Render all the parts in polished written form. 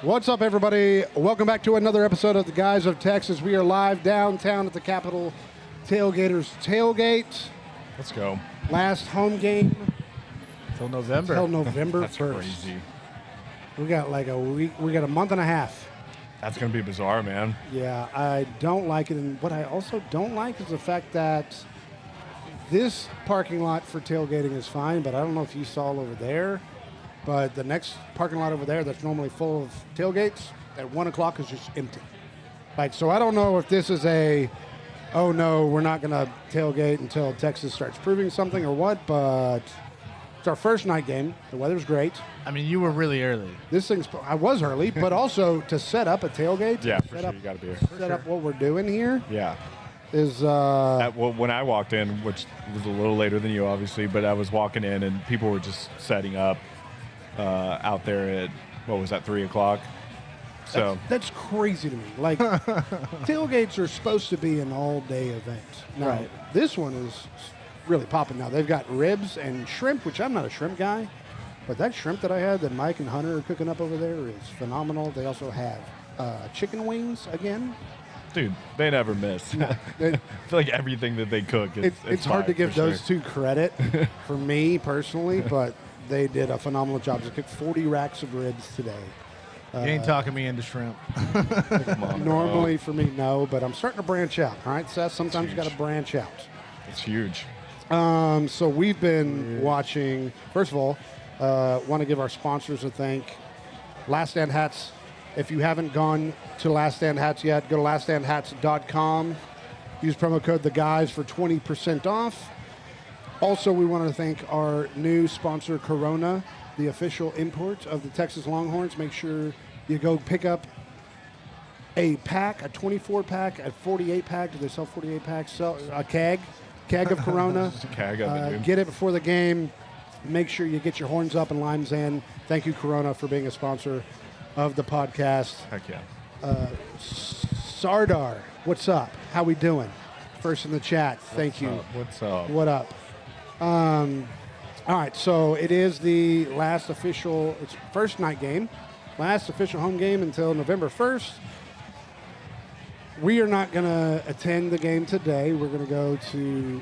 What's up, everybody? Welcome back to another episode of the Guys of Texas. We are live downtown at the Capitol Tailgaters Tailgate. Let's go. Last home game Till November. till November That's 1st. crazy. We got like a week. We got a month and a half. That's going to be bizarre, man. Yeah, I don't like it. And what I also don't like is the fact that this parking lot for tailgating is fine, but I don't know if you saw over there, but the next parking lot over there that's normally full of tailgates at 1 o'clock is just empty. Like, so I don't know if this is oh no, we're not going to tailgate until Texas starts proving something or what, but it's our first night game. The weather's great. I mean, you were really early. I was early, but also to set up a tailgate. Yeah, for set sure. up, You got to be here. set up what we're doing here Yeah. is Well, when I walked in, which was a little later than you, obviously, but I was walking in and people were just setting up out there at, what was that, 3 o'clock? So that's crazy to me. Like, tailgates are supposed to be an all-day event. Now, Right. this one is really popping now. They've got ribs and shrimp, which I'm not a shrimp guy, but that shrimp that I had that Mike and Hunter are cooking up over there is phenomenal. They also have chicken wings again. dude, they never miss. It- I feel like everything that they cook is it's hard to fire, give for those sure. two credit for me personally, but they did a phenomenal job. They cooked 40 racks of ribs today. You ain't talking me into shrimp. Come on, bro. Normally for me, no, but I'm starting to branch out. All right, Seth, sometimes you got to huge. branch out. It's huge. So we've been watching. First of all, want to give our sponsors a thank. Last Stand Hats. If you haven't gone to Last Stand Hats yet, go to laststandhats.com. Use promo code The Guys for 20% off. Also, we want to thank our new sponsor, Corona, the official import of the Texas Longhorns. Make sure you go pick up a pack, a 24-pack, a 48-pack. Do they sell 48 packs? Sell a keg of Corona. Just a keg of it, dude. Get it before the game. Make sure you get your horns up and limes in. Thank you, Corona, for being a sponsor of the podcast. Heck yeah. Sardar, what's up? How we doing? First in the chat. Thank you. What's up? What up? All right, so it is the last official, it's first night game, last official home game until November 1st. We are not going to attend the game today. We're going to go to,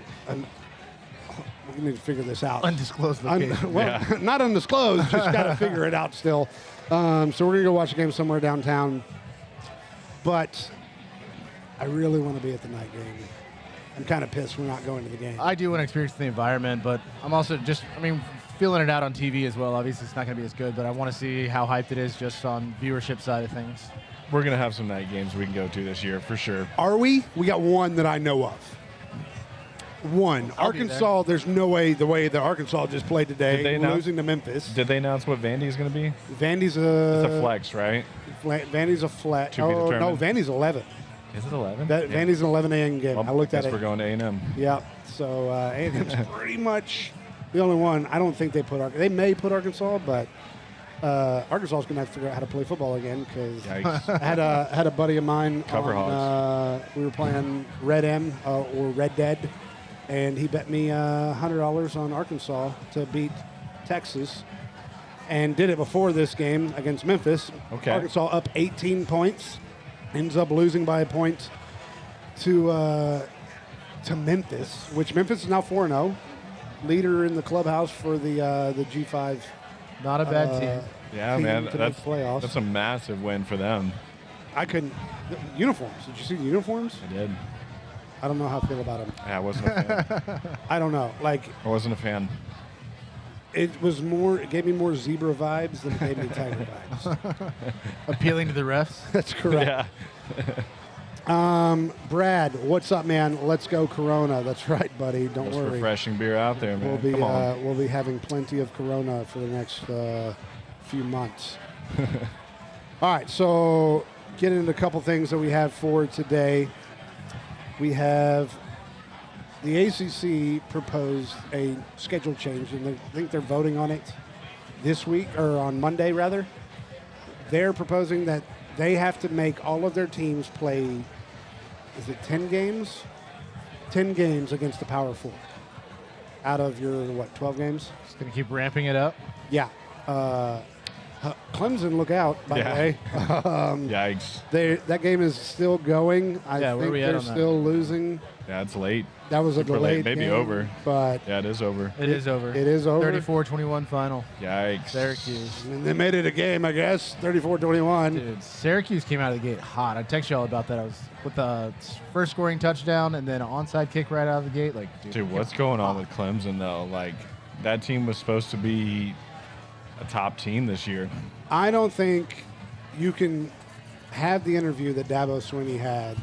we need to figure this out. Undisclosed location. Well, not undisclosed, just got to figure it out still. So we're going to go watch a game somewhere downtown. But I really want to be at the night game. I'm kind of pissed we're not going to the game. I do want to experience the environment, but I'm also feeling it out on TV as well. Obviously, it's not going to be as good, but I want to see how hyped it is just on viewership side of things. We're going to have some night games we can go to this year, for sure. Are we? We got one that I know of. One. I'll be Arkansas, there's no way the way that Arkansas just played Did they today, announce- losing to Memphis. Did they announce what Vandy's going to be? Vandy's It's a flex, right? Vandy's a flat. To be Oh, no, determined. Vandy's 11. Is it 11? Vandy's an 11 a.m. game. I looked at guess it. we're going to A&M. Yeah. So A&M's pretty much the only one. I don't think they put they may put Arkansas, but Arkansas is going to have to figure out how to play football again because Yikes. I had a buddy of mine. Cover hogs. We were playing Red M or Red Dead, and he bet me $100 on Arkansas to beat Texas, and did it before this game against Memphis. Okay. Arkansas up 18 points, ends up losing by a point to Memphis, which Memphis is now 4-0, leader in the clubhouse for the G5. Not a bad team. Yeah, team man. to make playoffs. That's a massive win for them. I couldn't. Uniforms. Did you see the uniforms? I did. I don't know how I feel about them. Yeah, I wasn't a fan. I don't know. Like, I wasn't a fan. it was more. It gave me more zebra vibes than it gave me tiger vibes. Appealing to the refs. That's correct. Yeah. Brad, what's up, man? Let's go Corona. That's right, buddy. Don't Most worry. refreshing beer out there, man. Come on. We'll be having plenty of Corona for the next few months. All right, so getting into a couple things that we have for today. We have the ACC proposed a schedule change, and I think they're voting on it this week, or on Monday, rather. They're proposing that they have to make all of their teams play, is it 10 games? 10 games against the Power Four out of your, 12 games? Just going to keep ramping it up. Yeah. Clemson, look out, by the Yeah. way. Yikes. That game is still going. I Yeah, where think we at they're on that? still losing. Yeah, it's late. That was a Super late. delayed Maybe game, over. But Yeah, it is over. It is over. It is over. 34-21 final. Yikes. Syracuse. and they made it a game, I guess, 34-21. Dude, Syracuse came out of the gate hot. I text y'all about that. I was with the first scoring touchdown and then an onside kick right out of the gate. Like, Dude, what's going on with Clemson, though? Like, that team was supposed to be a top team this year. I don't think you can have the interview that Dabo Swinney had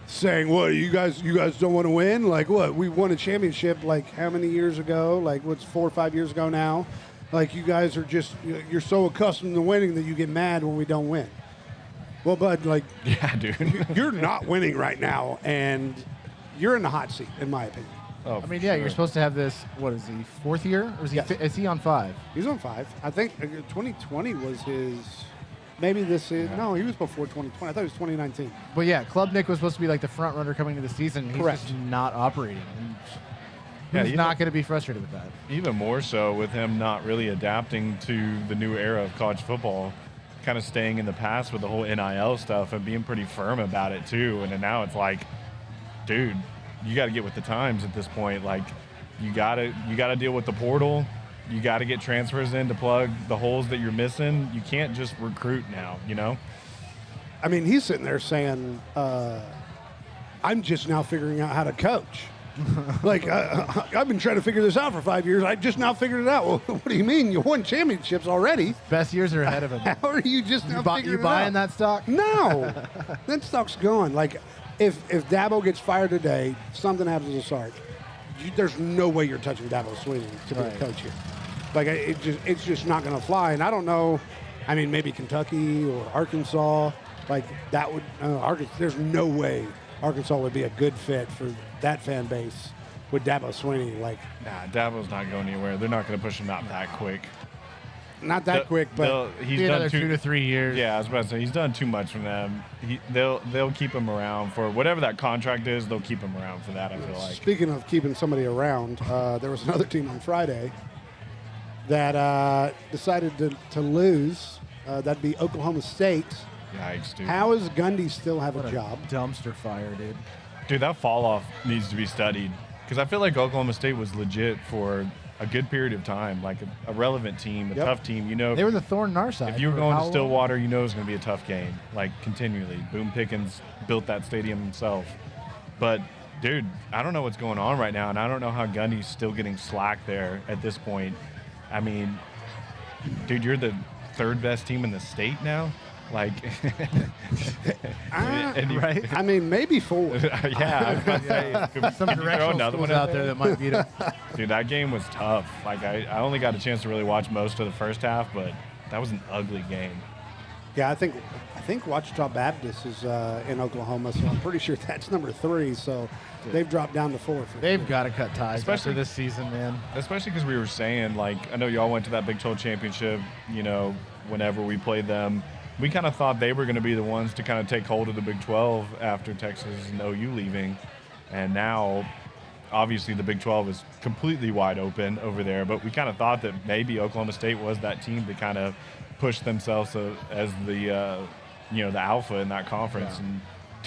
saying, what, you guys don't want to win? Like, what, we won a championship like how many years ago? Like, what's 4 or 5 years ago now? Like, you guys are just, you're so accustomed to winning that you get mad when we don't win. Well, Bud, like, Yeah, dude. you're not winning right now, and you're in the hot seat, in my opinion. Oh, I mean, yeah, you're supposed to have this. What is he? 4th year? Or is he? Yes. Is he on 5? He's on 5. I think 2020 was his. Maybe this is no. He was before 2020. I thought it was 2019. But yeah, Club Nick was supposed to be like the front runner coming into the season. He's Correct. just not operating. And Yeah, he's you not going to be frustrated with that. Even more so with him not really adapting to the new era of college football, kind of staying in the past with the whole NIL stuff and being pretty firm about it too. And then now it's like, dude, you got to get with the times at this point. Like, you got to deal with the portal. You got to get transfers in to plug the holes that you're missing. You can't just recruit now, you know? I mean, he's sitting there saying, "I'm just now figuring out how to coach." Like, I've been trying to figure this out for 5 years. I just now figured it out. Well, what do you mean? You won championships already. Best years are ahead of him. How are you just now You figuring it out? buying that stock? No, that stock's gone. Like, if Dabo gets fired today, something happens to Sark. There's no way you're touching Dabo Swinney to be a Right. coach here. Like, it's just not going to fly. And I don't know. I mean, maybe Kentucky or Arkansas. Like, that would. There's no way Arkansas would be a good fit for that fan base with Dabo Swinney. Like, Nah, Dabo's not going anywhere. They're not going to push him out that quick. not that quick, but he's Be done another 2 to 3 years. Yeah, I was about to say he's done too much for them. They'll keep him around for whatever that contract is. They'll keep him around for that. I feel like. speaking of keeping somebody around, there was another team on Friday that decided to lose. That'd be Oklahoma State. Yikes, dude. How does Gundy still have What a a job? dumpster fire, dude. Dude, that fall off needs to be studied because I feel like Oklahoma State was legit for a good period of time, like a relevant team, a Yep. tough team. You know, They were the thorn in our side. if you were for going how to long? Stillwater, you know it was going to be a tough game, like continually. Boone Pickens built that stadium himself. But, dude, I don't know what's going on right now, and I don't know how Gundy's still getting slack there at this point. I mean, dude, you're the 3rd best team in the state now? Like, and you- right? I mean, maybe 4. yeah, I was about to say, could- Some could you throw directional another schools one out there that might beat him. Dude, that game was tough. Like, I only got a chance to really watch most of the first half, but that was an ugly game. Yeah, I think Ouachita Baptist is in Oklahoma, so I'm pretty sure that's number 3. So they've dropped down to 4. They've got to cut ties Especially- after this season, man. Especially because we were saying, like, I know y'all went to that Big 12 championship, you know, whenever we played them. We kind of thought they were going to be the ones to kind of take hold of the Big 12 after Texas and OU leaving. And now, obviously, the Big 12 is completely wide open over there. But we kind of thought that maybe Oklahoma State was that team to kind of push themselves as the, the alpha in that conference. Yeah. And,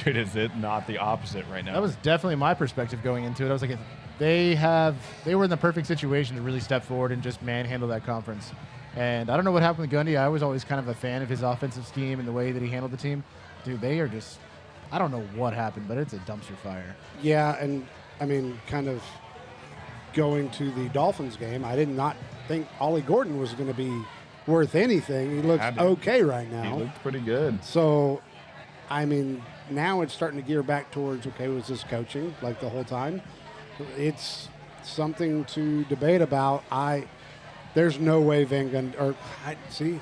dude, is it not the opposite right now? That was definitely my perspective going into it. I was like, they were in the perfect situation to really step forward and just manhandle that conference. And I don't know what happened with Gundy. I was always kind of a fan of his offensive scheme and the way that he handled the team. Dude, they are just, I don't know what happened, but it's a dumpster fire. Yeah, and I mean, kind of going to the Dolphins game, I did not think Ollie Gordon was going to be worth anything. He looks I did. okay right He now. looked pretty good. So, I mean, now it's starting to gear back towards, okay, was this coaching like the whole time? It's something to debate about. There's no way Van Gundy, I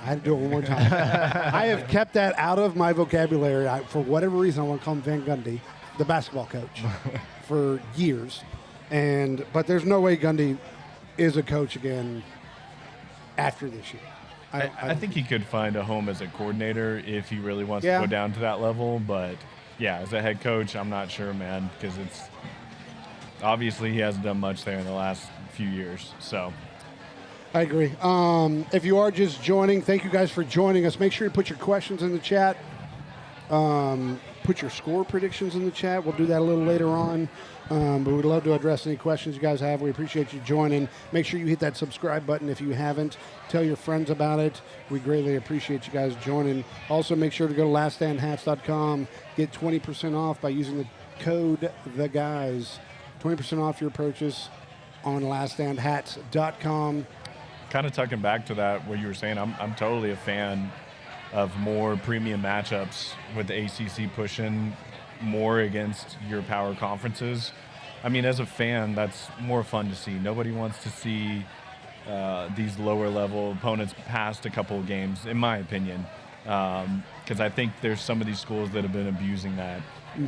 had to do it one more time. I have kept that out of my vocabulary. For whatever reason, I want to call him Van Gundy, the basketball coach, for years. But there's no way Gundy is a coach again after this year. I think he could find a home as a coordinator if he really wants Yeah. to go down to that level. But, yeah, as a head coach, I'm not sure, man, because obviously he hasn't done much there in the last few years. So, I agree. If you are just joining, thank you guys for joining us. Make sure you put your questions in the chat. Put your score predictions in the chat. We'll do that a little later on. But we'd love to address any questions you guys have. We appreciate you joining. Make sure you hit that subscribe button if you haven't. Tell your friends about it. We greatly appreciate you guys joining. Also, make sure to go to laststandhats.com. Get 20% off by using the code THEGUYS. 20% off your purchase on laststandhats.com. Kind of tucking back to that, what you were saying, I'm totally a fan of more premium matchups with the ACC pushing more against your power conferences. I mean, as a fan, that's more fun to see. Nobody wants to see these lower level opponents past a couple of games, in my opinion, because I think there's some of these schools that have been abusing that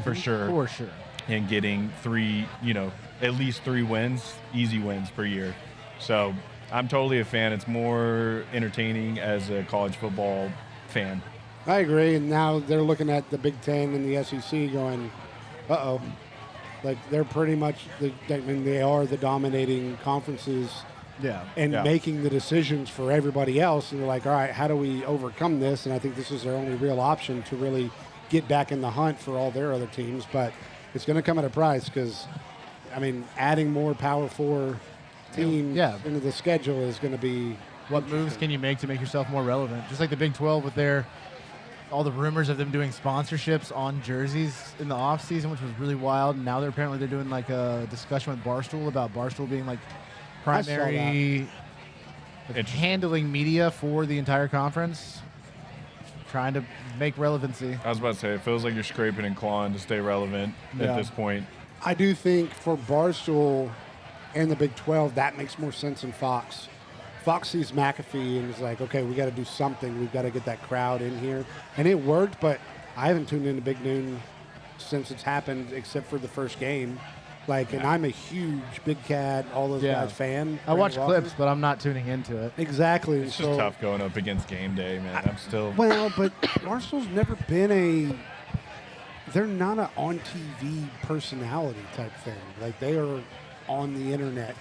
for sure. For sure. And getting at least 3 wins, easy wins per year. So I'm totally a fan. It's more entertaining as a college football fan. I agree, and now they're looking at the Big Ten and the SEC going, uh-oh. Like, they're pretty much, they are the dominating conferences and making the decisions for everybody else. And they're like, all right, how do we overcome this? And I think this is their only real option to really get back in the hunt for all their other teams. But it's going to come at a price because, I mean, adding more Power 4 teams into the schedule is going to be... What moves can you make to make yourself more relevant? Just like the Big 12 with all the rumors of them doing sponsorships on jerseys in the off season, which was really wild. And now they're doing like a discussion with Barstool about Barstool being like primary handling media for the entire conference, trying to make relevancy. I was about to say, it feels like you're scraping and clawing to stay relevant at this point. I do think for Barstool and the Big 12, that makes more sense than Fox. Fox sees McAfee and is like, okay, we got to do something. We've got to get that crowd in here. And it worked, but I haven't tuned into Big Noon since it's happened except for the first game. And I'm a huge Big Cat, all those guys fan. I watch clips, but I'm not tuning into it. Exactly. It's just tough going up against game day, man. I'm still... Well, but Barstool's never been they're not an on-TV personality type thing. Like, they are on the internet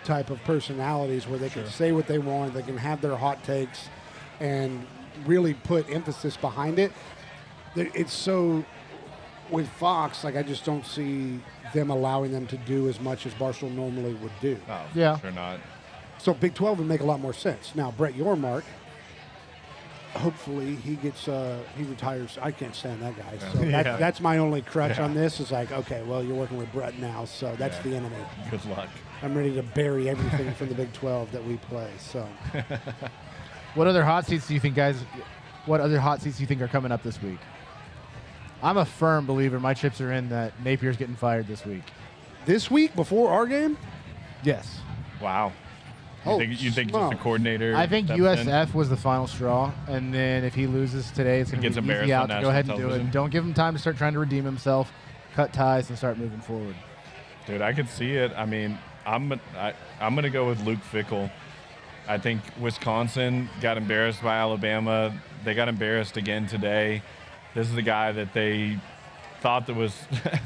type of personalities where they can say what they want, they can have their hot takes and really put emphasis behind it. It's so, with Fox, I just don't see them allowing them to do as much as Barstool normally would do. Oh, sure not. So Big 12 would make a lot more sense. Now, Brett Yormark, hopefully he retires. I can't stand that guy. So that's my only crutch on this is okay, well, you're working with Brett now, so that's the enemy. Good luck. I'm ready to bury everything from the Big 12 that we play. So, what other hot seats do you think, guys? What other hot seats do you think are coming up this week? I'm a firm believer. My chips are in that Napier's getting fired this week. This week before our game? Yes. Wow. You think just the coordinator? I think USF was the final straw, and then if he loses today, it's going to be easy out to go ahead and do it. Don't give him time to start trying to redeem himself, cut ties, and start moving forward. Dude, I could see it. I mean, I'm going to go with Luke Fickell. I think Wisconsin got embarrassed by Alabama. They got embarrassed again today. This is the guy that they thought that was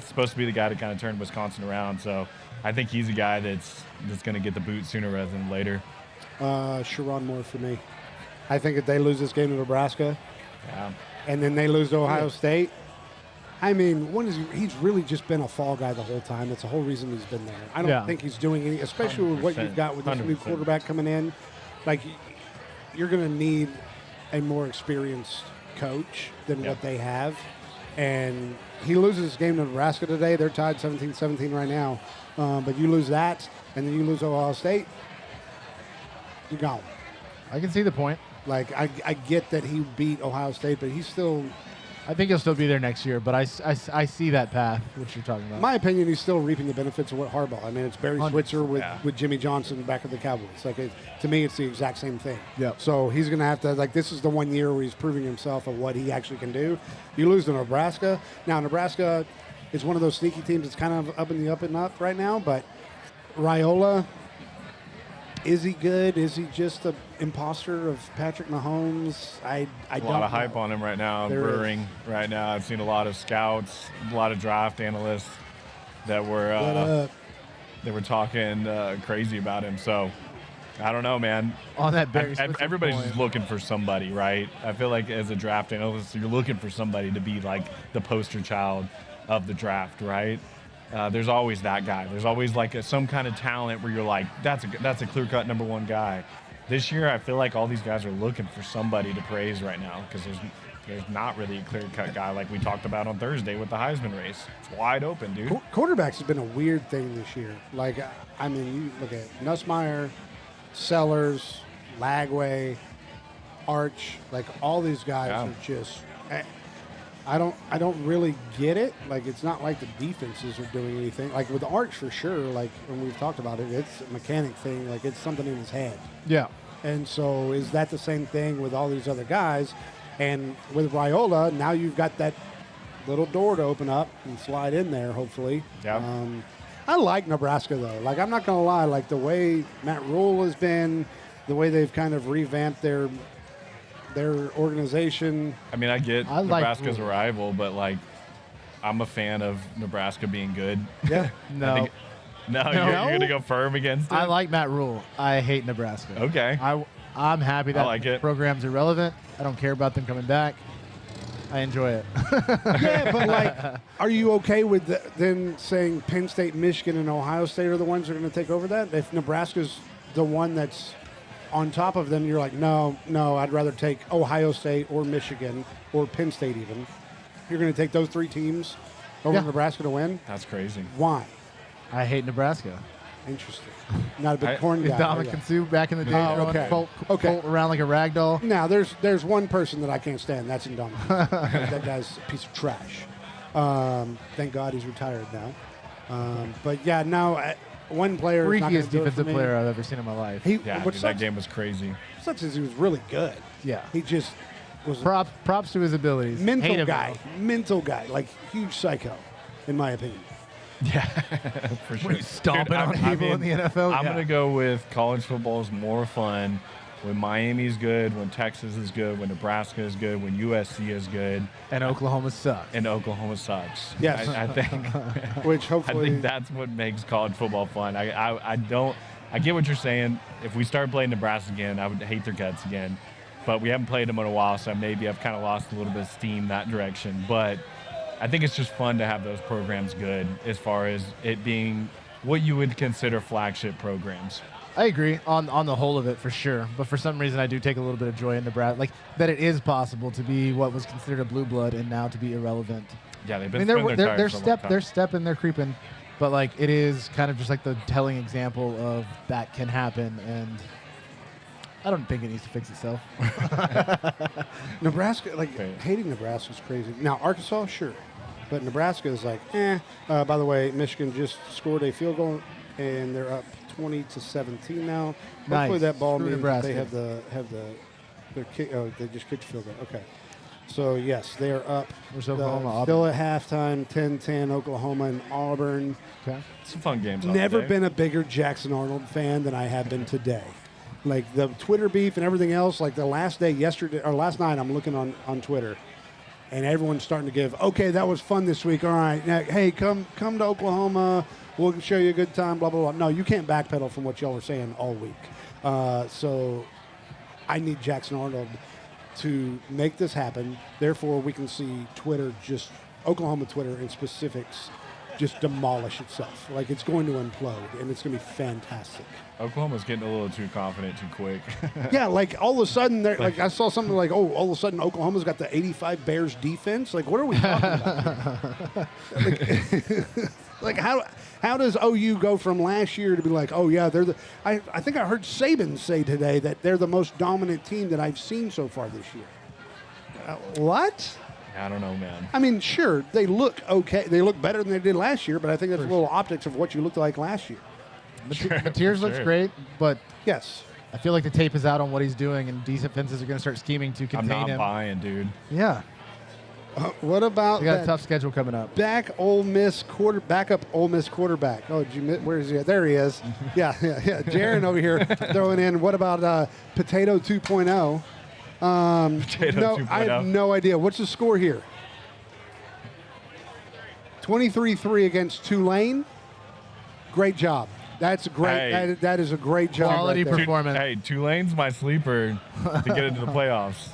supposed to be the guy to kind of turn Wisconsin around. So I think he's a guy that's going to get the boot sooner rather than later. Sharon Moore for me. I think if they lose this game to Nebraska, and then they lose to Ohio State, I mean, he's really just been a fall guy the whole time. That's the whole reason he's been there. I don't think he's doing any, especially with what you've got with this new quarterback coming in. You're going to need a more experienced coach than what they have. And he loses this game to Nebraska today. They're tied 17-17 right now. But you lose that, and then you lose Ohio State, you're gone. I can see the point. I get that he beat Ohio State, but he's still... I think he'll still be there next year, but I see that path, which you're talking about. In my opinion, he's still reaping the benefits of what Harbaugh. I mean, it's Barry Switzer with Jimmy Johnson back at the Cowboys. To me, it's the exact same thing. Yep. So he's going to have to, this is the 1 year where he's proving himself of what he actually can do. You lose to Nebraska. Now, Nebraska is one of those sneaky teams that's kind of up in the up and up right now, but Raiola, is he good? Is he just an imposter of Patrick Mahomes? I don't know. A lot of hype on him right now, brewing right now. I've seen a lot of scouts, a lot of draft analysts that were talking crazy about him. So I don't know, man. On that very specific Everybody's point. just looking for somebody, right? I feel like as a draft analyst, you're looking for somebody to be like the poster child of the draft, right? There's always that guy. There's always like some kind of talent where you're like, that's a clear-cut number one guy. This year, I feel like all these guys are looking for somebody to praise right now because there's not really a clear-cut guy like we talked about on Thursday with the Heisman race. It's wide open, dude. Quarterbacks has been a weird thing this year. Like, I mean, you look at Nussmeier, Sellers, Lagway, Arch, like all these guys Yeah. are just. I don't really get it. Like, it's not like the defenses are doing anything. Like with Arch for sure. Like when we've talked about it, it's a mechanic thing. Like it's something in his head. Yeah. And so is that the same thing with all these other guys? And with Raiola, now you've got that little door to open up and slide in there, hopefully. Yeah. I like Nebraska, though. Like, I'm not going to lie. Like, the way Matt Rule has been, the way they've kind of revamped their organization. I mean, I get I like Nebraska's a Rule. rival, but like, I'm a fan of Nebraska being good. Yeah. No. No, you're going to go firm against it? I like Matt Rule. I hate Nebraska. Okay. I'm happy that I like it. program's irrelevant. I don't care about them coming back. I enjoy it. Yeah, but, like, are you okay with them saying Penn State, Michigan, and Ohio State are the ones that are going to take over that? If Nebraska's the one that's on top of them, you're like, no, I'd rather take Ohio State or Michigan or Penn State even. You're going to take those three teams over Yeah. Nebraska to win? That's crazy. Why? I hate Nebraska. Interesting. Not a big corn guy. Dominic Sue back in the day Oh, throwing okay. Colt around like a rag doll. Now, there's one person that I can't stand. That's Indomitius. That guy's a piece of trash. Thank God he's retired now. But yeah, no, one player is not gonna Freakiest do it for defensive me. player I've ever seen in my life. He, Yeah, what dude, that sucks, game was crazy. sucks is he was really good. Yeah. He just was a Props to his abilities. Hate mental him, guy, like huge psycho, in my opinion. Yeah, for sure. he's stomping on people in the NFL? I'm Yeah. going to go with college football is more fun when Miami's good, when Texas is good, when Nebraska is good, when USC is good, And Oklahoma sucks. and Oklahoma sucks. Yes. I think Which I hopefully think that's what makes college football fun. I get what you're saying. If we start playing Nebraska again, I would hate their guts again. But we haven't played them in a while, so maybe I've kind of lost a little bit of steam that direction. But I think it's just fun to have those programs good as far as it being what you would consider flagship programs. I agree on the whole of it for sure, but for some reason I do take a little bit of joy in Nebraska, like that it is possible to be what was considered a blue blood and now to be irrelevant. Yeah, they've I been mean, spinning they're their tires for a long they're time. stepping, they're creeping, but like it is kind of just like the telling example of that can happen, and I don't think it needs to fix itself. Nebraska, like Okay. hating Nebraska is crazy. Now Arkansas, sure, but Nebraska is like, eh. By the way, Michigan just scored a field goal, and they're up 20-17 now. Hopefully Nice. that ball Screw means Nebraska. they have their kick. Oh, they just kicked the field goal. Okay. So yes, they are up. Where's Oklahoma, Still at halftime, 10-10, Oklahoma and Auburn. Okay. Some fun games. on Never today. been a bigger Jackson Arnold fan than I have been today. Like the Twitter beef and everything else, like the last night, I'm looking on Twitter, and everyone's starting to give, okay, that was fun this week. All right, now, hey, come to Oklahoma. We'll show you a good time, blah, blah, blah. No, you can't backpedal from what y'all were saying all week. So I need Jackson Arnold to make this happen. Therefore, we can see Twitter, just Oklahoma Twitter in specifics, just demolish itself. Like it's going to implode, and it's going to be fantastic. Oklahoma's getting a little too confident too quick. Yeah, like all of a sudden, like I saw something like, oh, all of a sudden Oklahoma's got the 85 Bears defense. Like, what are we talking about? Like how does OU go from last year to be like, oh yeah, they're the? I think I heard Saban say today that they're the most dominant team that I've seen so far this year. What? I don't know, man. I mean, sure, they look okay. They look better than they did last year, but I think that's a little optics of what you looked like last year. Mateers looks sure. great, but Yes. I feel like the tape is out on what he's doing, and defenses are going to start scheming to I'm contain not him. buying, dude. Yeah, What about they got a that tough schedule coming up. backup Ole Miss quarterback? Oh, did you where is he? There he is. Yeah. Jaron over here throwing in. What about Potato 2.0? Potato No, 2.0. I have no idea. What's the score here? 23-3 against Tulane. Great job. That's great. Hey. That is a great job. Quality right there. performance. Hey, Tulane's my sleeper to get into the playoffs.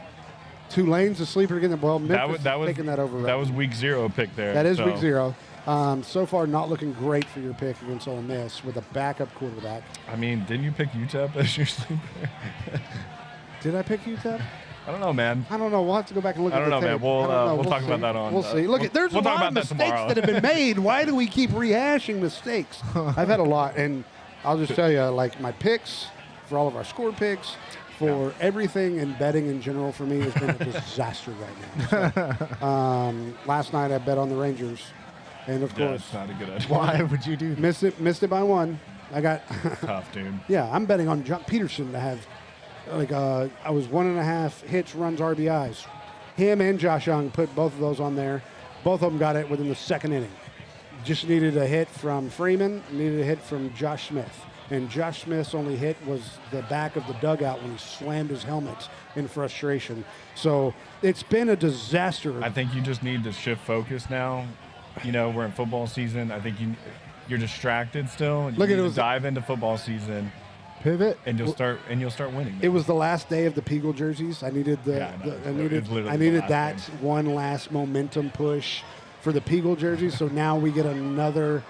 Tulane's a sleeper again. Well, Memphis That was is taking that over. That was week 0 pick there. That is so. week 0. So far, not looking great for your pick against Ole Miss with a backup quarterback. I mean, didn't you pick UTEP as your sleeper? Did I pick UTEP? I don't know, man. I don't know. We'll have to go back and look I at the don't know, man. tape. We'll, I don't know. we'll talk see. about that on. We'll see. Look, there's we'll a talk lot of about that mistakes tomorrow. that have been made. Why do we keep rehashing mistakes? I've had a lot, and I'll just tell you, like my picks for all of our score picks, for everything and betting in general for me has been a disaster right now. So, last night I bet on the Rangers, and of Yeah, course it's not a good idea. Why would you do that? missed it by 1. I got Tough, dude. yeah. I'm betting on John Peterson to have like I was 1.5 hits, runs, RBIs. Him and Josh Young put both of those on there. Both of them got it within the 2nd inning. Just needed a hit from Freeman, needed a hit from Josh Smith. And Josh Smith's only hit was the back of the dugout when he slammed his helmet in frustration. So it's been a disaster. I think you just need to shift focus now. You know, we're in football season. I think you're distracted still. You Look, need it to was- dive into football season, Pivot? and you'll start winning. It was the last day of the Peagle jerseys. I needed Yeah, I know. I It's needed literally I the needed last that thing. one last momentum push for the Peagle jerseys. So now we get another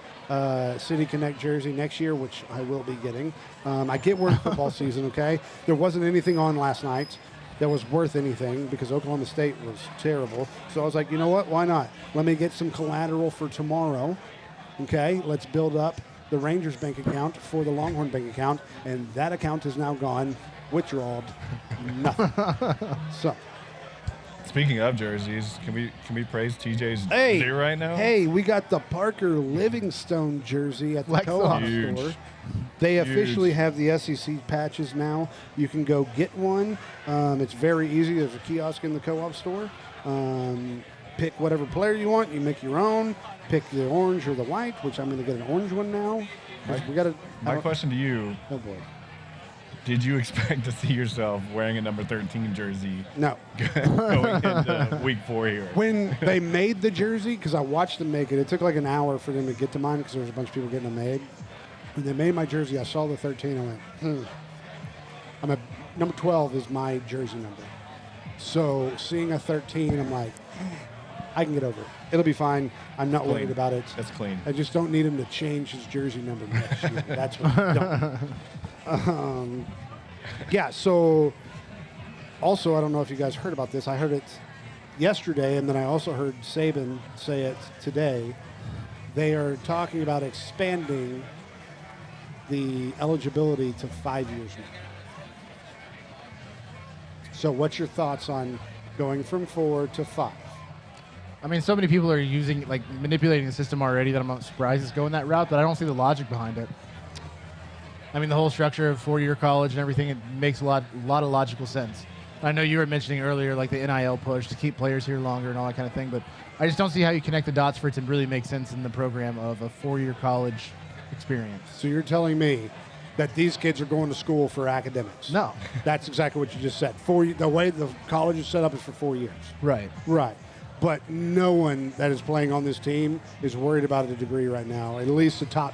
City Connect jersey next year, which I will be getting. I get we're in football season. Okay, there wasn't anything on last night that was worth anything because Oklahoma State was terrible. So I was like, you know what? Why not? Let me get some collateral for tomorrow. Okay, let's build up the Rangers bank account for the Longhorn bank account, and that account is now gone, withdrawed, nothing. So, Speaking of jerseys, can we praise TJ's hey, jersey right now? Hey, we got the Parker Livingstone jersey at the Like co-op Huge. store. They officially Huge. have the SEC patches now. You can go get one. It's very easy. There's a kiosk in the co-op store. Pick whatever player you want. You make your own. Pick the orange or the white, which I'm going to get an orange one now. 'Cause we got to. My question to you: Oh boy. did you expect to see yourself wearing a number 13 jersey No. going into week 4 here? When they made the jersey, because I watched them make it, it took like an hour for them to get to mine because there was a bunch of people getting them made. When they made my jersey, I saw the 13. I went, number 12 is my jersey number. So seeing a 13, I'm like, I can get over it. It'll be fine. I'm not worried Clean. about it. That's clean. I just don't need him to change his jersey number next year. That's what I don't. Yeah, so also, I don't know if you guys heard about this. I heard it yesterday, and then I also heard Saban say it today. They are talking about expanding the eligibility to 5 years now. So what's your thoughts on going from 4 to 5? I mean, so many people are using, like, manipulating the system already that I'm not surprised it's going that route, but I don't see the logic behind it. I mean, the whole structure of 4-year college and everything, it makes a lot of logical sense. I know you were mentioning earlier, like, the NIL push to keep players here longer and all that kind of thing, but I just don't see how you connect the dots for it to really make sense in the program of a 4-year college experience. So you're telling me that these kids are going to school for academics? No. That's exactly what you just said. The way the college is set up is for 4 years. Right. Right. But no one that is playing on this team is worried about a degree right now, at least the top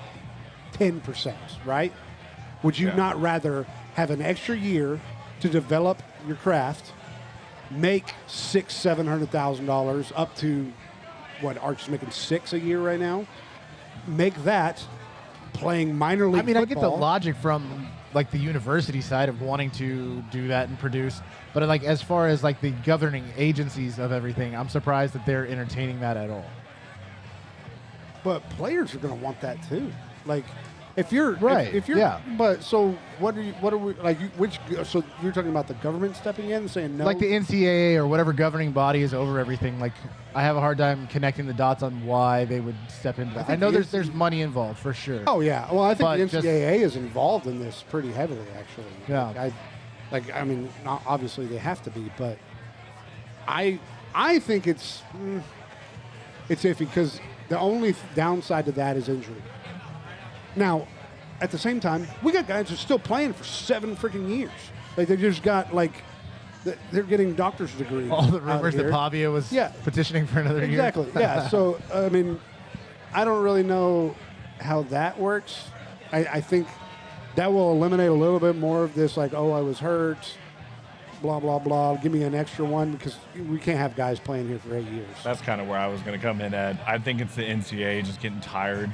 10%, right? Would you Yeah. not rather have an extra year to develop your craft, make $600,000-$700,000 up to what Arch is making $6 a year right now? Make that playing minor league I mean, I get the football. logic from, like, the university side of wanting to do that and produce, but, like, as far as, like, the governing agencies of everything, I'm surprised that they're entertaining that at all. But players are going to want that too. Like, if you're Right, if you're, yeah. But so what are we like? So you're talking about the government stepping in and saying no? Like the NCAA or whatever governing body is over everything. Like, I have a hard time connecting the dots on why they would step into that. I think know the there's money involved for sure. Oh yeah. Well, I think But the just- NCAA is involved in this pretty heavily, actually. Yeah. I mean, not, obviously they have to be, but I think it's iffy because the only downside to that is injury. Now, at the same time, we got guys who are still playing for 7 freaking years. Like they just got they're getting doctor's degrees. All the out rumors that here. Pavia was Yeah. petitioning for another year. Exactly. Yeah. So I mean, I don't really know how that works. I think that will eliminate a little bit more of this, like, oh, I was hurt, blah, blah, blah. Give me an extra one, because we can't have guys playing here for 8 years. That's kind of where I was going to come in at. I think it's the NCAA just getting tired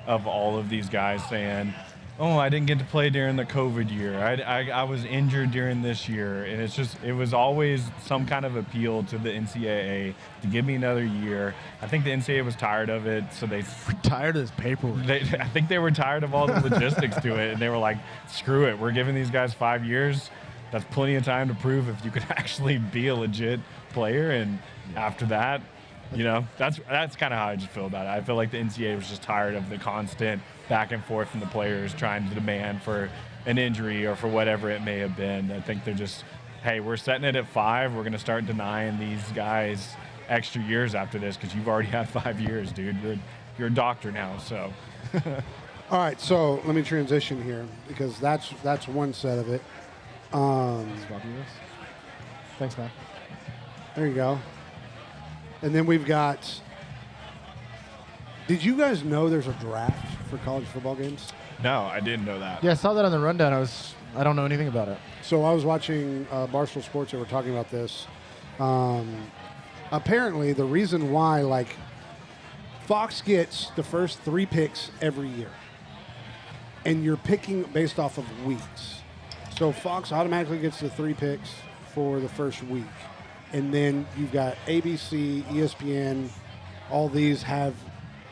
of all of these guys saying, oh, I didn't get to play during the COVID year. I was injured during this year. And it was always some kind of appeal to the NCAA to give me another year. I think the NCAA was tired of it, so we're tired of this paperwork. I think they were tired of all the logistics to it, and they were like, screw it. We're giving these guys 5 years. That's plenty of time to prove if you could actually be a legit player. And after that, that's kind of how I just feel about it. I feel like the NCAA was just tired of the constant back and forth from the players trying to demand for an injury or for whatever it may have been. I think they're just, hey, we're setting it at 5. We're going to start denying these guys extra years after this because you've already had 5 years, dude. You're a doctor now, so. All right, so let me transition here because that's one set of it. Thanks, man. There you go. And then we've got, did you guys know there's a draft for college football games? No, I didn't know that. Yeah, I saw that on the rundown. I don't know anything about it. So I was watching Barstool Sports. They were talking about this. Apparently, the reason why, like, Fox gets the first 3 picks every year, and you're picking based off of weeks. So Fox automatically gets the 3 picks for the first week. And then you've got ABC, ESPN, all these have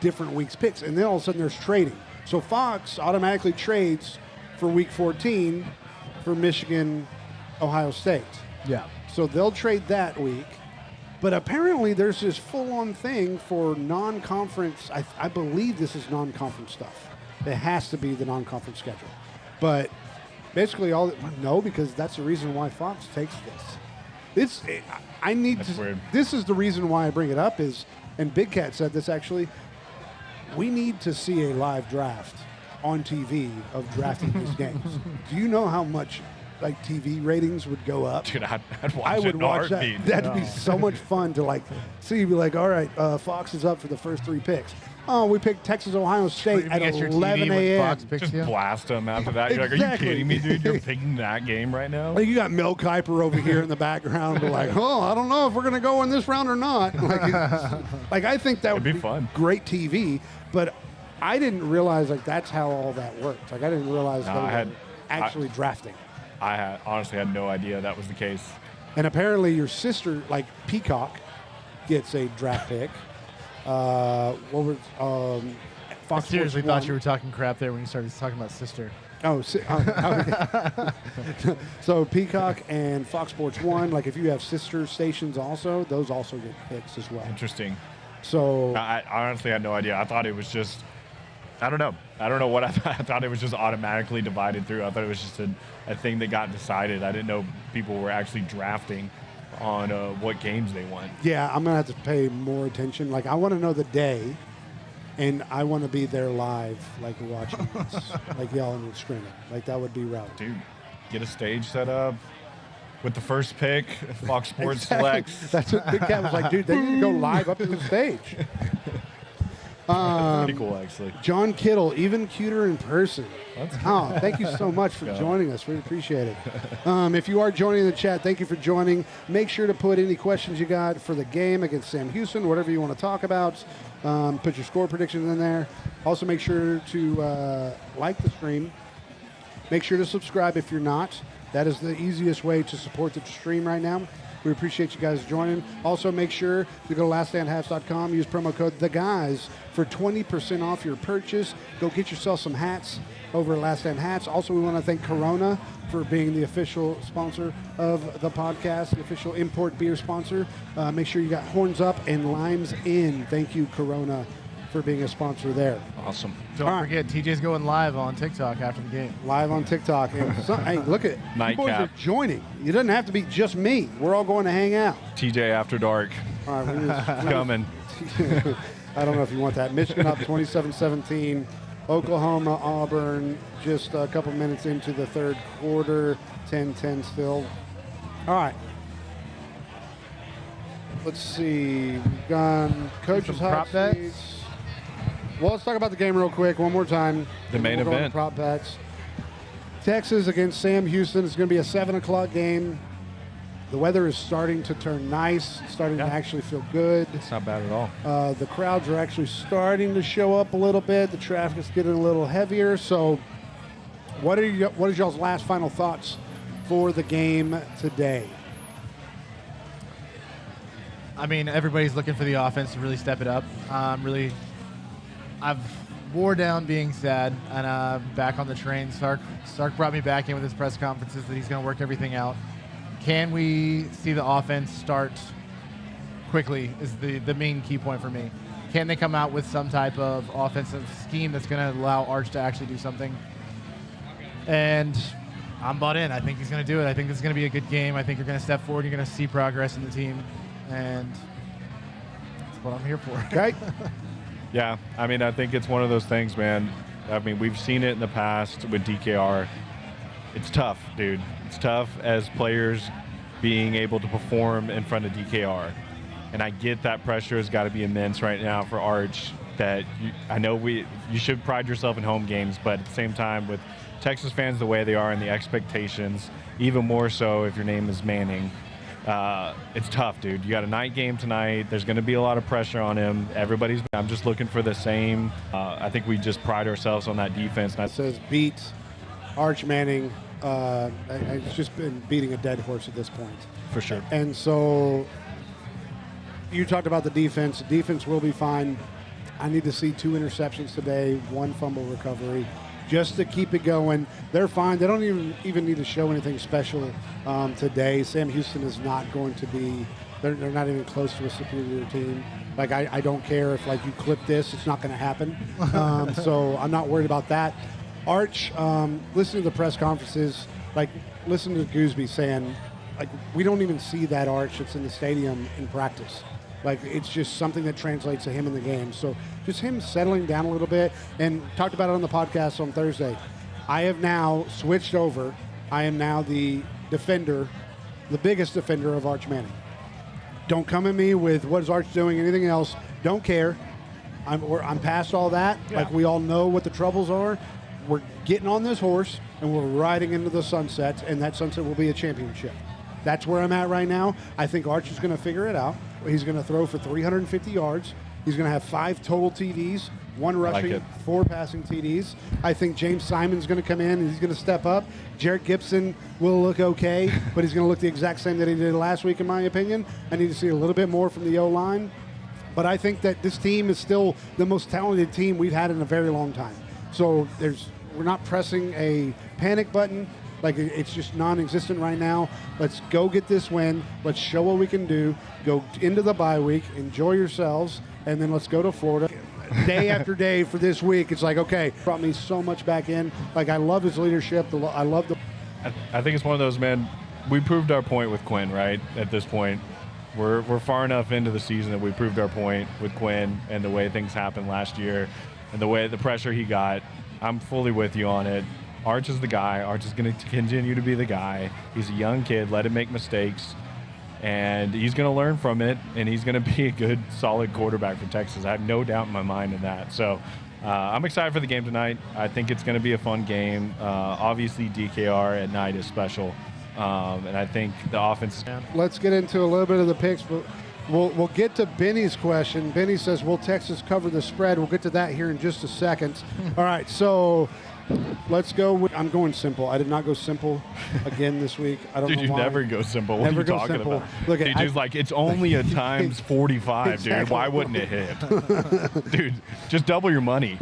different weeks picks. And then all of a sudden there's trading. So Fox automatically trades for week 14 for Michigan, Ohio State. Yeah. So they'll trade that week. But apparently there's this full-on thing for non-conference. I believe this is non-conference stuff. It has to be the non-conference schedule. But basically because that's the reason why Fox takes this. Weird. This is the reason why I bring it up is, and Big Cat said this actually, we need to see a live draft on TV of drafting these games. Do you know how much like TV ratings would go up? Dude, I'd watch I would it in a watch that. heartbeat. That'd be so much fun to like see. Be like, all right, Fox is up for the first 3 picks. Oh, we picked Texas, Ohio State at 11 a.m. Just blast them after that. You're like, are you kidding me, dude? You're picking that game right now? Like you got Mel Kiper over here in the background, like, oh, I don't know if we're gonna go in this round or not. Like I think that would be fun, great TV. But I didn't realize like that's how all that worked. Like I didn't realize they were actually drafting. I honestly had no idea that was the case. And apparently your sister, like Peacock, gets a draft pick. Fox I seriously Sports thought 1. you were talking crap there when you started talking about sister. So Peacock and Fox Sports 1, like if you have sister stations also, those also get picks as well. Interesting. So I honestly had no idea. I thought it was just, I don't know what I thought. I thought it was just automatically divided through. I thought it was just a thing that got decided. I didn't know people were actually drafting on what games they want. Yeah, I'm going to have to pay more attention. Like, I want to know the day, and I want to be there live, like, watching this, like, yelling and screaming. Like, that would be rowdy. Dude, get a stage set up with the first pick. Fox Sports Exactly. selects. That's what Big Cat was like, dude, they need to go live up to the stage. Pretty cool, actually. John Kittle, even cuter in person. Oh, thank you so much for joining us. We appreciate it. If you are joining the chat, thank you for joining. Make sure to put any questions you got for the game against Sam Houston, whatever you want to talk about. Put your score predictions in there. Also, make sure to like the stream. Make sure to subscribe if you're not. That is the easiest way to support the stream right now. We appreciate you guys joining. Also, make sure to go to laststandhats.com. Use promo code THEGUYS for 20% off your purchase. Go get yourself some hats over at Last Stand Hats. Also, we want to thank Corona for being the official sponsor of the podcast, the official import beer sponsor. Make sure you got horns up and limes in. Thank you, Corona, for being a sponsor there. Awesome. Don't forget, TJ's going live on TikTok after the game. Live on TikTok. And hey, look at it. You boys Nightcap. are joining. It doesn't have to be just me. We're all going to hang out. TJ After Dark. All right, Coming. I don't know if you want that. Michigan up 27-17. Oklahoma, Auburn, just a couple minutes into the third quarter. 10-10 still. All right. Let's see. We've gone coaches' Some prop hot bets? seats. Well, let's talk about the game real quick one more time. The main We'll go into event. prop bets. Texas against Sam Houston. It's going to be a 7 o'clock game. The weather is starting to turn nice, starting to actually feel good. It's not bad at all. The crowds are actually starting to show up a little bit. The traffic's getting a little heavier. So what is y'all's last final thoughts for the game today? I mean, everybody's looking for the offense to really step it up. I've wore down being sad, and back on the train. Sark brought me back in with his press conferences that he's going to work everything out. Can we see the offense start quickly is the main key point for me. Can they come out with some type of offensive scheme that's going to allow Arch to actually do something? And I'm bought in. I think he's going to do it. I think this is going to be a good game. I think you're going to step forward. You're going to see progress in the team. And that's what I'm here for. Okay. Yeah, I mean, I think it's one of those things, man. I mean, we've seen it in the past with DKR. It's tough, dude. It's tough as players being able to perform in front of DKR. And I get that pressure has got to be immense right now for Arch. I know you should pride yourself in home games, but at the same time, with Texas fans the way they are and the expectations, even more so if your name is Manning, it's tough, dude. You got a night game tonight. There's going to be a lot of pressure on him. I'm just looking for the same. I think we just pride ourselves on that defense. It says beat Arch Manning. It's just been beating a dead horse at this point. For sure. And so you talked about the defense. The defense will be fine. I need to see 2 interceptions today, 1 fumble recovery, just to keep it going. They're fine. They don't even need to show anything special today. Sam Houston is not going to be – they're not even close to a superior team. Like, I don't care if, like, you clip this. It's not going to happen. So I'm not worried about that. Arch, listen to the press conferences. Like, listen to Gooseby saying, like, we don't even see that Arch that's in the stadium in practice. Like, it's just something that translates to him in the game. So just him settling down a little bit, and talked about it on the podcast on Thursday. I have now switched over. I am now the defender, the biggest defender of Arch Manning. Don't come at me with what is Arch doing, anything else. Don't care. I'm past all that. Yeah. Like, we all know what the troubles are. We're getting on this horse, and we're riding into the sunset, and that sunset will be a championship. That's where I'm at right now. I think Arch is going to figure it out. He's going to throw for 350 yards. He's going to have 5 total TDs, 1 rushing, 4 passing TDs. I think James Simon's going to come in, and he's going to step up. Jarrett Gibson will look okay, but he's going to look the exact same that he did last week, in my opinion. I need to see a little bit more from the O-line. But I think that this team is still the most talented team we've had in a very long time. So we're not pressing a panic button. Like, it's just non-existent right now. Let's go get this win. Let's show what we can do. Go into the bye week, enjoy yourselves, and then let's go to Florida. Day after day for this week, it's like, okay, brought me so much back in. Like, I love his leadership. I love the... I think it's one of those, man, we proved our point with Quinn, right, at this point. We're far enough into the season that we proved our point with Quinn and the way things happened last year and the pressure he got. I'm fully with you on it. Arch is the guy. Arch is going to continue to be the guy. He's a young kid. Let him make mistakes. And he's going to learn from it, and he's going to be a good, solid quarterback for Texas. I have no doubt in my mind in that. So I'm excited for the game tonight. I think it's going to be a fun game. Obviously, DKR at night is special. And I think the offense... Let's get into a little bit of the picks, but we'll get to Benny's question. Benny says, will Texas cover the spread? We'll get to that here in just a second. All right, so... let's go. I'm going simple. I did not go simple again this week. I don't know you why. never go simple. What Never are you go talking simple. about? Look, Dude's like, it's only a times 45, Exactly. dude. Why wouldn't it hit? Dude, just double your money.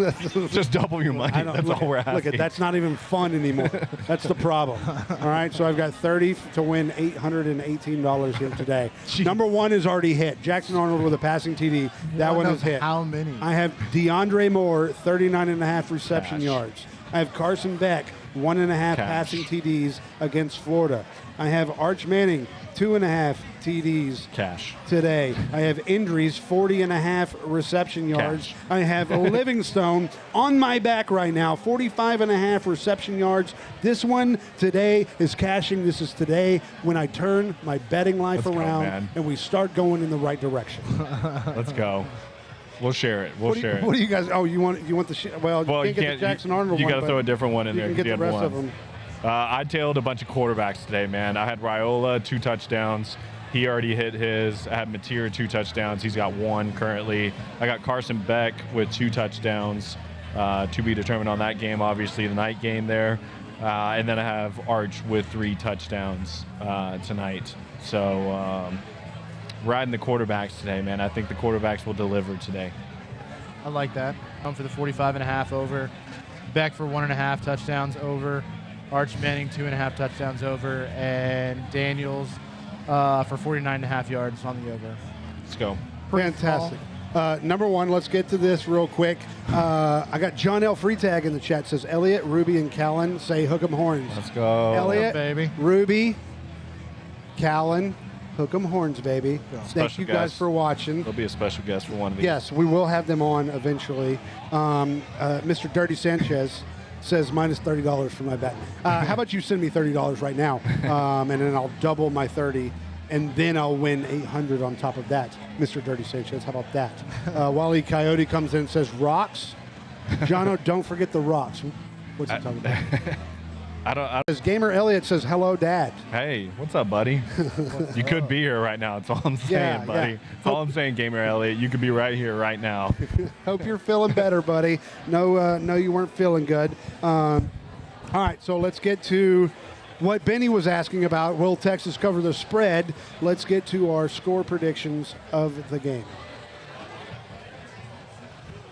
Just double your money. That's all we're asking. Look, that's not even fun anymore. That's the problem. All right, so I've got 30 to win $818 here today. Jeez. Number 1 is already hit. Jackson Arnold with a passing TD. That one is hit. How many? I have DeAndre Moore, 39.5 reception Cash. yards. I have Carson Beck, 1.5 passing TDs against Florida. I have Arch Manning, 2.5 TDs Cash. today. I have Indries, 40.5 reception yards. Cash. I have Livingstone on my back right now, 45.5 reception yards. This one today is cashing. This is today when I turn my betting life Let's go, around man. and we start going in the right direction. Let's go. We'll share it. We'll share it. What do you guys? Oh, you want the well? Well, you can't get the Jackson Arnold You one. got to throw a different one in you there. can get the had rest one. of them. I tailed a bunch of quarterbacks today, man. I had Raiola 2 touchdowns. He already hit his. I had Mateer 2 touchdowns. He's got 1 currently. I got Carson Beck with 2 touchdowns. To be determined on that game, obviously the night game there. And then I have Arch with 3 touchdowns tonight. So riding the quarterbacks today, man. I think the quarterbacks will deliver today. I like that. I'm for the 45.5 over. Beck for 1.5 touchdowns over. Arch Manning 2.5 touchdowns over. And Daniels for 49.5 yards on the over. Let's go. Fantastic. Number one, let's get to this real quick. I got John L. Freetag in the chat. Says Elliot, Ruby, and Callan say hook 'em horns. Let's go. Elliot, baby. Ruby, Callan, hook 'em horns, baby. Thank Special you guys guest. for watching. There'll be a special guest for one of these. Yes, we will have them on eventually. Mr. Dirty Sanchez says minus $30 for my bet. How about you send me $30 right now, and then I'll double my 30, and then I'll win 800 on top of that. Mr. Dirty Sanchez, how about that? Wally Coyote comes in and says rocks. Jono, don't forget the rocks. What's he talking about? I don't. As Gamer Elliott says, hello, Dad. Hey, what's up, buddy? You could be here right now. That's all I'm saying, Yeah, buddy. yeah. That's all I'm saying, Gamer Elliott. You could be right here, right now. Hope you're feeling better, buddy. No, you weren't feeling good. All right, so let's get to what Benny was asking about. Will Texas cover the spread? Let's get to our score predictions of the game.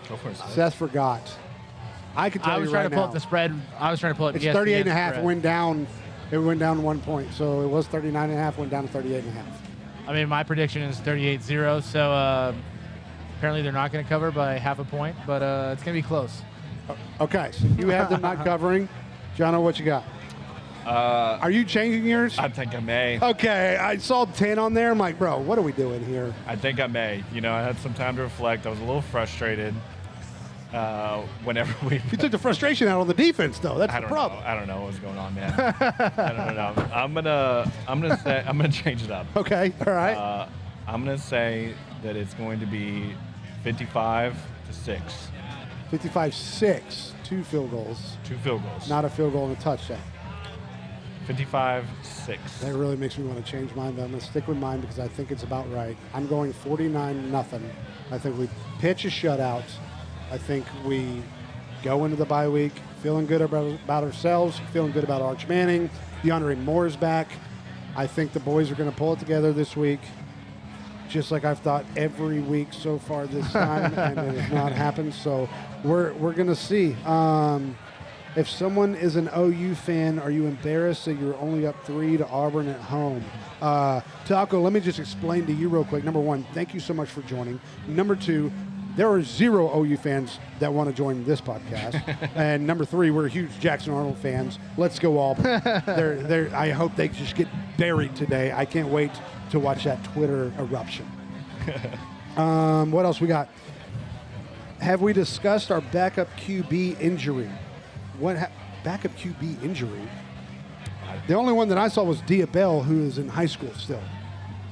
Go for it. Seth forgot. I could tell I you was right trying to pull now. up the spread. I was trying to pull up It's ESPN 38 and a half. spread. It went down. It went down 1 point. So it was 39 and a half. Went down to 38 and a half. I mean, my prediction is 38-0. So apparently they're not going to cover by half a point, but it's going to be close. Okay, so you have them not covering. Jono, what you got? Are you changing yours? I think I may. Okay, I saw 10 on there. I'm like, bro, what are we doing here? I think I may. You know, I had some time to reflect. I was a little frustrated whenever we. You took the frustration out on the defense, though. That's the problem. I don't know what's going on, man. I don't know. I'm gonna change it up. Okay, all right. I'm gonna say that it's going to be 55-6. 55-6, 2 field goals. 2 field goals. Not a field goal and a touchdown. 55-6. That really makes me want to change mine, but I'm going to stick with mine because I think it's about right. I'm going 49-0. I think we pitch a shutout. I think we go into the bye week feeling good about ourselves, feeling good about Arch Manning. DeAndre Moore's back. I think the boys are going to pull it together this week, just like I've thought every week so far this time, and it has not happened. So we're going to see. If someone is an OU fan, are you embarrassed that you're only up 3 to Auburn at home? Taco, let me just explain to you real quick. Number one, thank you so much for joining. Number two, there are 0 OU fans that want to join this podcast. And number 3, we're huge Jackson Arnold fans. Let's go Auburn. I hope they just get buried today. I can't wait to watch that Twitter eruption. What else we got? Have we discussed our backup QB injury? Backup QB injury? The only one that I saw was Diabell, who is in high school still.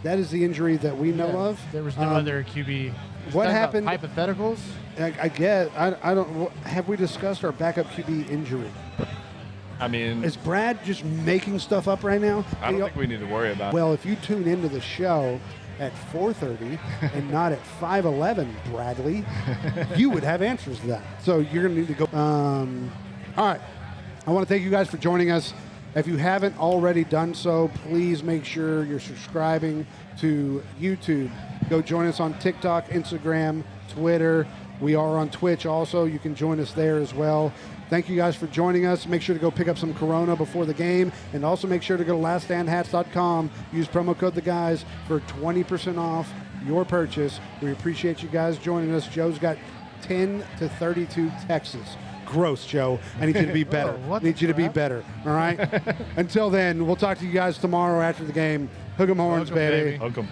That is the injury that we know of. There was no other QB. What Talking about happened? Hypotheticals? I guess. I don't. Have we discussed our backup QB injury? I mean, Is Brad just making stuff up right now? I don't think we need to worry about it. Well, if you tune into the show at 4:30 and not at 5:11, Bradley, you would have answers to that. So you're going to need to go. All right. I want to thank you guys for joining us. If you haven't already done so, please make sure you're subscribing to YouTube. Go join us on TikTok, Instagram, Twitter. We are on Twitch also. You can join us there as well. Thank you guys for joining us. Make sure to go pick up some Corona before the game. And also make sure to go to laststandhats.com. Use promo code THEGUYS for 20% off your purchase. We appreciate you guys joining us. Joe's got 10 to 32 Texas. Gross, Joe. I need you to be better. Whoa, I need you to be better. All right? Until then, we'll talk to you guys tomorrow after the game. Hook 'em horns, Hook 'em, baby. baby. Hook 'em.